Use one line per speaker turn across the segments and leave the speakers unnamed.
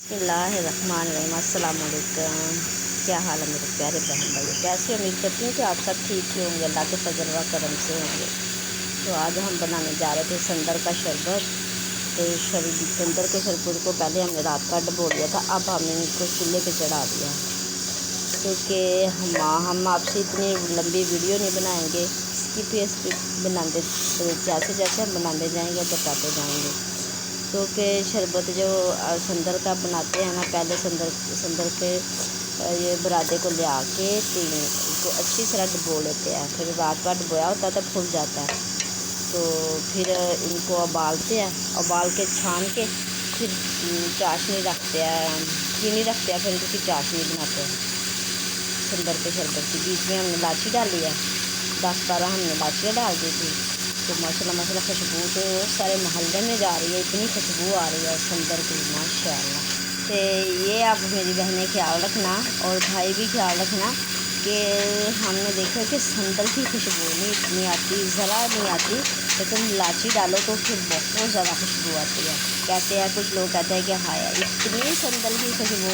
बिस्मिल्लाहिर्रहमानिर्रहीम। अस्सलाम वालेकुम। क्या हाल है मेरे प्यारे बहन भाई, कैसे? उम्मीद करती हूँ कि आप सब ठीक ही होंगे, अल्लाह के फजल व करम से होंगे। तो आज हम बनाने जा रहे थे संदर का शरबत। तो संदर के शरबत को पहले हमने रात का डबो दिया था, अब हमने इसको चूल्हे पे चढ़ा दिया क्योंकि हम आपसे इतनी लंबी वीडियो नहीं बनाएंगे, स्किप बनाते, तो जैसे जैसे हम बनाते जाएंगे बताते जाएंगे। क्योंकि शरबत जो संदर का बनाते हैं ना, पहले संदर के ये बरादे को ले आके इसको अच्छी तरह डुबो लेते हैं। फिर रात भर डुबोया होता है तो फूल जाता है, तो फिर इनको उबालते हैं, उबाल के छान के फिर चाशनी रखते हैं, चीनी रखते हैं, फिर इसकी चाशनी बनाते हैं संदर के शरबत की। बीच में हमने इलायची डाली है, 10-12 हमने इलायचियाँ डाल दी थी। तो माशाल्लाह खुशबू तो सारे मोहल्ले में जा रही है, इतनी खुशबू आ रही है संदर की माशाल्लाह। तो ये आप मेरी बहनें ख्याल रखना और भाई भी ख्याल रखना कि हमने देखा कि संदर की खुशबू नहीं इतनी आती, ज़रा नहीं आती, लेकिन इलायची डालो तो फिर बहुत ज़्यादा खुशबू आती है। कहते हैं कुछ लोग कहते हैं कि हाँ इतनी संदर की खुशबू,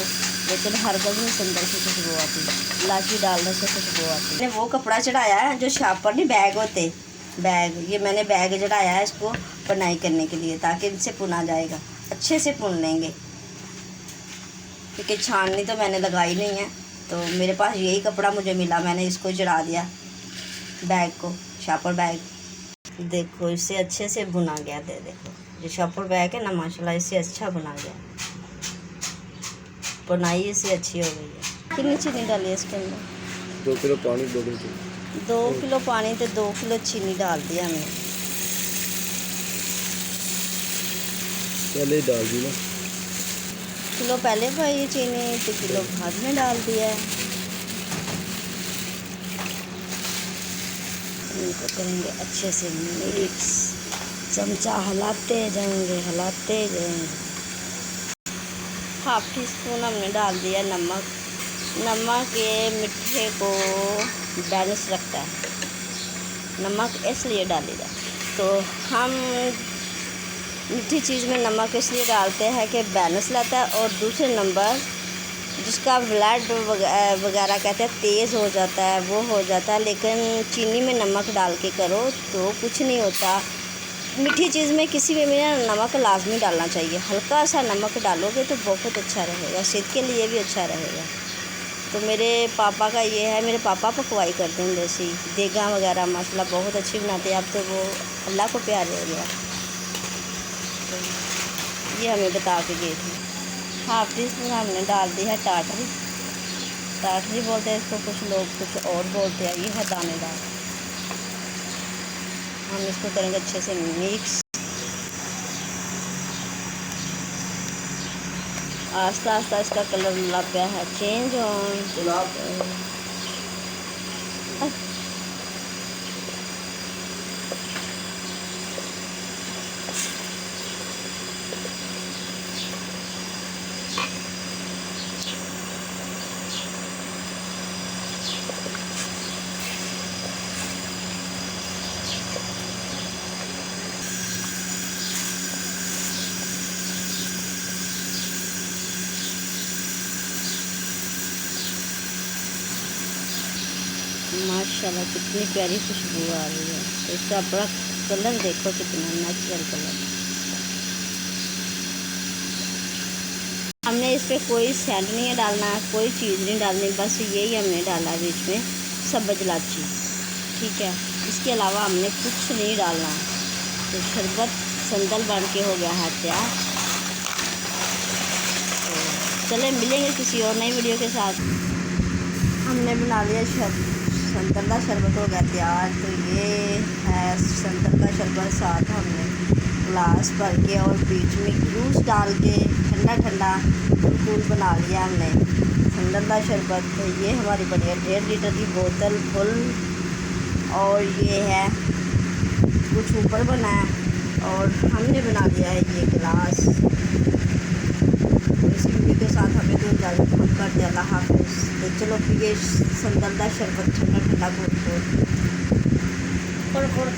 लेकिन हर गज़ में संदर की खुशबू आती, इलायची डालने से खुशबू आती। मैंने वो कपड़ा चढ़ाया है जो शापर नहीं बैग होते, बैग, ये मैंने बैग चढ़ाया है इसको बुनाई करने के लिए, ताकि इनसे पुना जाएगा, अच्छे से पुन लेंगे क्योंकि छाननी तो मैंने लगाई नहीं है। तो मेरे पास यही कपड़ा मुझे मिला, मैंने इसको चढ़ा दिया बैग को, शापर बैग। देखो इससे अच्छे से बुना गया थे, देखो जो शापर बैग है ना माशाल्लाह इससे अच्छा बुना गया, बुनाई इससे अच्छी हो गई है। कितनी चीनी डाली है इसके अंदर?
2 किलो पानी, 2 किलो चीनी।
2 किलो पानी तो 2 किलो चीनी डाल दिया हमने।
पहले ही डाल दी ना,
किलो पहले पाई चीनी तो किलो बाद में डाल दिया है। इनको करेंगे अच्छे से मिक्स, चमचा हिलाते जाएंगे। 1/2 टीस्पून हमने डाल दिया नमक। नमक ये मिठे को बैलेंस रखता है, नमक इसलिए डालेगा। तो हम मीठी चीज़ में नमक इसलिए डालते हैं कि बैलेंस लाता है, और दूसरे नंबर जिसका ब्लड वगैरह कहते हैं तेज़ हो जाता है वो हो जाता है। लेकिन चीनी में नमक डाल के करो तो कुछ नहीं होता। मीठी चीज़ में किसी भी में नमक लाजमी डालना चाहिए, हल्का सा नमक डालोगे तो बहुत अच्छा रहेगा, सेहत के लिए भी अच्छा रहेगा। तो मेरे पापा का ये है, मेरे पापा पकवाई करते हैं जैसे देगा वगैरह माशाल्लाह बहुत अच्छी बनाते हैं। अब तो वो अल्लाह को प्यारे हो गया, तो ये हमें बता के गए थे। 1/2 टीस्पून हमने डाल दी है टाटरी। टाटरी बोलते हैं इसको, कुछ लोग कुछ और बोलते हैं। ये है दानेदार। हम इसको करेंगे अच्छे से मिक्स। आस्ता आस्ता इसका कलर लग गया है चेंज हो। माशाल्लाह कितनी प्यारी खुशबू आ रही है। तो इसका अपना कलर देखो कितना नेचुरल कलर। हमने इस पर कोई सेंट नहीं डालना, कोई चीज़ नहीं डालनी, बस यही हमने डाला बीच में सब्ज़ इलायची, ठीक है। इसके अलावा हमने कुछ नहीं डालना। तो शरबत संदल बन के हो गया है तैयार। तो चले मिलेंगे किसी और नई वीडियो के साथ। हमने बना लिया संदल का शरबत हो गया तैयार। तो ये है संदल का शरबत, साथ हमने ग्लास भर के और बीच में जूस डाल के ठंडा ठंडा बिल्कुल बना लिया हमने संदल का शरबत। तो ये हमारी बढ़िया 1.5 लीटर की बोतल फुल, और ये है कुछ ऊपर बना है, और हमने बना लिया है ये गिलास। इसी वीडियो के साथ हमें तो इजाज़त हम कर दिया। अल्लाह हाफ़िज़। तो चलो पिए संदल का शरबत ठंडा ठंडा घोट घोट।